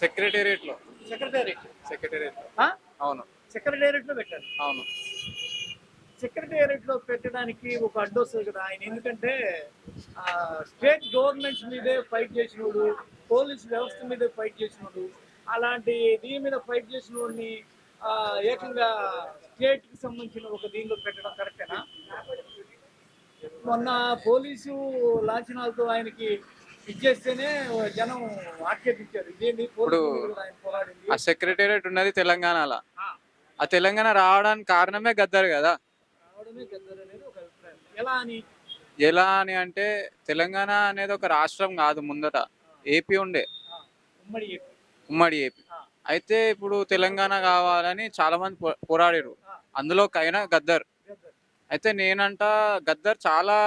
Secretariat లో. Secretariat. Secretariat లో. అవును. సెక్రటేరియట్ లో పెట్టారు. అవును. సెక్రటేరియట్ లో పెట్టడానికి ఒక అడ్డొస్తుంది కదా ఆయన, ఎందుకంటే స్టేట్ గవర్నమెంట్స్ మీదే ఫైట్ చేసినోడు, పోలీస్ వ్యవస్థ మీదే ఫైట్ చేసినోడు, అలాంటి దీని మీద ఫైట్ చేసిన వాడిని ఏకంగా స్టేట్ కి సంబంధించిన ఒక దీనిలో పెట్టడం కరెక్టేనా? మొన్న పోలీసు లాంఛనాలతో ఆయనకి ఇచ్చేస్తేనే జనం ఆక్షేపించారు, ఇదేంటి ఇప్పుడు పోలీసు మీద కూడా ఆయన పోరాడింది. ఆ సెక్రటేరియట్ ఉన్నది తెలంగాణలో. ఆ, ఆ తెలంగాణ రావడానికి కారణమే గద్దర్ కదా. రావడమే గద్దర్ అనేది ఒక అభిప్రాయం. ఎలా అని? ఎలా అని అంటే తెలంగాణ అనేది ఒక రాష్ట్రం కాదు, ముందట ఏపీ ఉండే, ఆ, ఉమ్మడి ఏపీ. ఉమ్మడి ఏపీ. ఆ, అయితే ఇప్పుడు తెలంగాణ కావాలని చాలా మంది పోరాడారు, ఆ, అందులోకైనా గద్దర్. గద్దర్. అయితే నేనంట గద్దర్ చాలా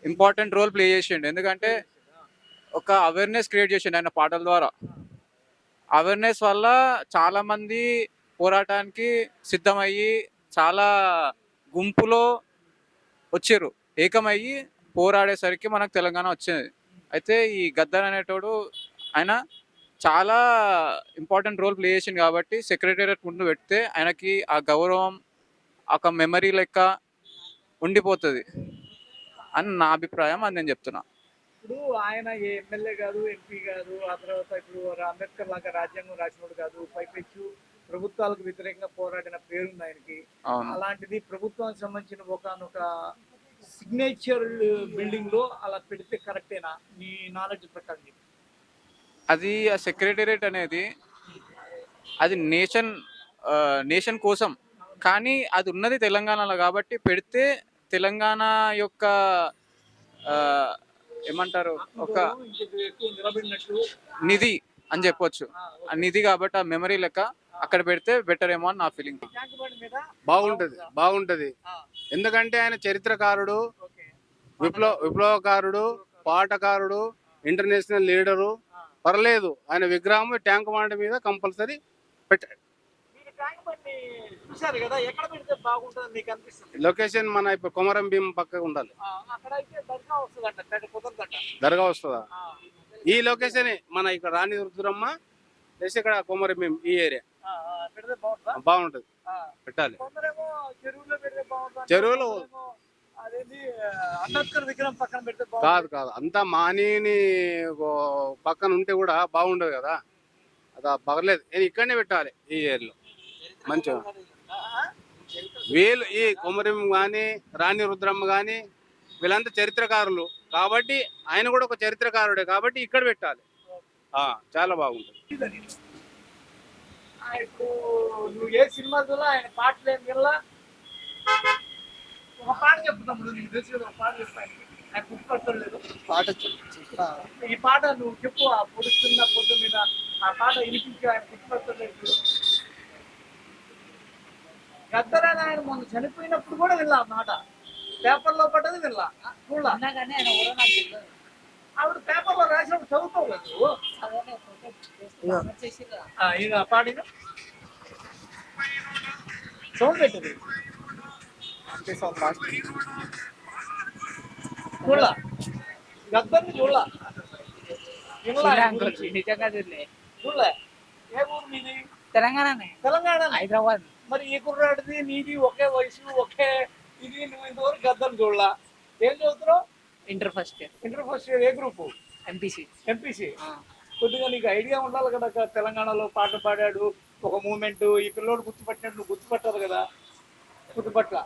ఇంపార్టెంట్ రోల్ ప్లే చేసిండు. ఎందుకంటే ఆ, ఒక అవేర్నెస్ క్రియేట్ చేసిండు ఆయన పాటల ద్వారా. అవేర్నెస్ వల్ల చాలా మంది పోరాటానికి సిద్ధమయ్యి చాలా గుంపులో వచ్చారు, ఏకమయ్యి పోరాడేసరికి మనకు తెలంగాణ వచ్చింది. అయితే ఈ గద్దర్ అనేటోడు ఆయన చాలా ఇంపార్టెంట్ రోల్ ప్లే చేసింది కాబట్టి సెక్రటేరియట్ ముందు పెడితే ఆయనకి ఆ గౌరవం ఒక మెమరీ లెక్క ఉండిపోతుంది అని నా అభిప్రాయం, అని నేను చెప్తున్నా. ఇప్పుడు ఆయన ఎమ్మెల్యే కాదు, ఎంపీ కాదు, ఆ తర్వాత ఇప్పుడు అంబేద్కర్ లాగా రాజ్యాంగం రాసినోడు కాదు, పైపెచ్చు ప్రభుత్వాలకు వ్యతిరేకంగా పోరాడిన పేరుంది ఆయనకి. అవును. అలాంటిది ప్రభుత్వానికి సంబంధించిన ఒకనొక సిగ్నేచర్ బిల్డింగ్ లో అలా పెడితే కరెక్టేనా మీ నాలెడ్జ్ ప్రకారం చెప్పి? అది ఆ సెక్రటేరియట్ అనేది అది నేషన్ కోసం, కానీ అది ఉన్నది తెలంగాణలో కాబట్టి పెడితే తెలంగాణ యొక్క ఆ, ఏమంటారు ఒక ఇంకొంచెం ఎక్కువ నిలబడినట్టు. నిధి అని చెప్పొచ్చు. ఆ నిధి కాబట్టి ఆ మెమరీ లెక్క అక్కడ పెడితే బెటర్ ఏమో అని నా ఫీలింగ్. ట్యాంక్ బండ్ మీద బాగుంటది బాగుంటది ఆ, ఎందుకంటే ఆయన చరిత్రకారుడు, ఓకే. విప్లవకారుడు, పాటకారుడు, ఇంటర్నేషనల్ లీడరు. ఆ. పర్లేదు, ఆయన విగ్రహం ట్యాంక్ బండ్ మీద కంపల్సరీ పెట్టాడు. మీరు ట్యాంక్ బండి చూశారు కదా, ఎక్కడ పెడితే బాగుంటుంది మీకు అనిపిస్తుంది? లొకేషన్ మన ఇప్పుడు కొమరం భీం పక్కకు ఉండాలి. అక్కడ అయితే దర్గా వస్తుందంట, పెద్ద కుదరదంట. దర్గా వస్తుందా? ఆ, ఈ లొకేషన్ మన ఇక్కడ రాణి రుద్రమ్మ ప్లస్ ఇక్కడ కొమరం భీం ఈ ఏరియా పెడితే బాగుంటుందా? బాగుంటది, ఆ. పెట్టాలి. కొందరేమో చెరువులో పెడితే బాగుంటుంది, చెరువులో అదేంటి అంబేద్కర్ విగ్రహం పక్కన పెడితే కాదు బాగుంటుంది. కాదు, అంతా మానీని పక్కన ఉంటే కూడా బాగుండదు కదా, అది పర్లేదు. నేను ఇక్కడనే పెట్టాలి ఈ ఏరియాలో మంచిగా. ఆ? వీళ్ళు ఈ కొమరం కానీ రాణి రుద్రమ్మ కానీ వీళ్ళంతా చరిత్రకారులు కాబట్టి ఆయన కూడా ఒక చరిత్రకారుడే కాబట్టి ఇక్కడ పెట్టాలి. చాలా బాగుంటుంది. ఇప్పుడు నువ్వు ఏ సినిమా చూడాలి, ఆయన పాటలు ఏం వినలా? ఒక పాట చెప్తాము, నీకు తెలిసి ఒక పాట చెప్తాను, ఆయన గుర్తుపట్టలేదు. పాట ఈ పాట నువ్వు చెప్పు, ఆ పొడుస్తున్న పొద్దు మీద ఆ పాట వినిపించి ఆయన గుర్తుపట్టలేదు. గద్దర్ అని ఆయన మొన్న చనిపోయినప్పుడు కూడా వినలా ఆ మాట, పేపర్లో పడ్డది వినలా, చూడలా. ఆవిడ పేపర్లో రాసినప్పుడు చదువుతావు కదా నువ్వు. ఇది ఆ పాట సౌండ్ పెట్టింది అంటే సౌండ్ లాస్ట్ చూడలా, గద్దర్ని చూడలా, వినలా ఆయన గురించి. నిజంగా చూడలే. చూడలే. ఏ ఊరు మీది? తెలంగాణనే, తెలంగాణ. హైదరాబాద్. మరి ఈ కుర్రాడిది నీది ఒకే వయసు, ఒకే ఇది, నువ్వు ఇంతవరకు గద్దర్ని చూడలా. ఏం చదువుతున్నావు? Inter first year, inter first year. ఏ గ్రూపు? ఎంపీసీ. ఎంపీసీ. కొద్దిగా నీకు ఐడియా ఉండాలి కదా, తెలంగాణలో పాట పాడాడు, ఒక మూమెంట్, ఈ పిల్లోడు గుర్తుపట్టినట్టు నువ్వు గుర్తుపట్టాలి కదా, గుర్తుపట్ల.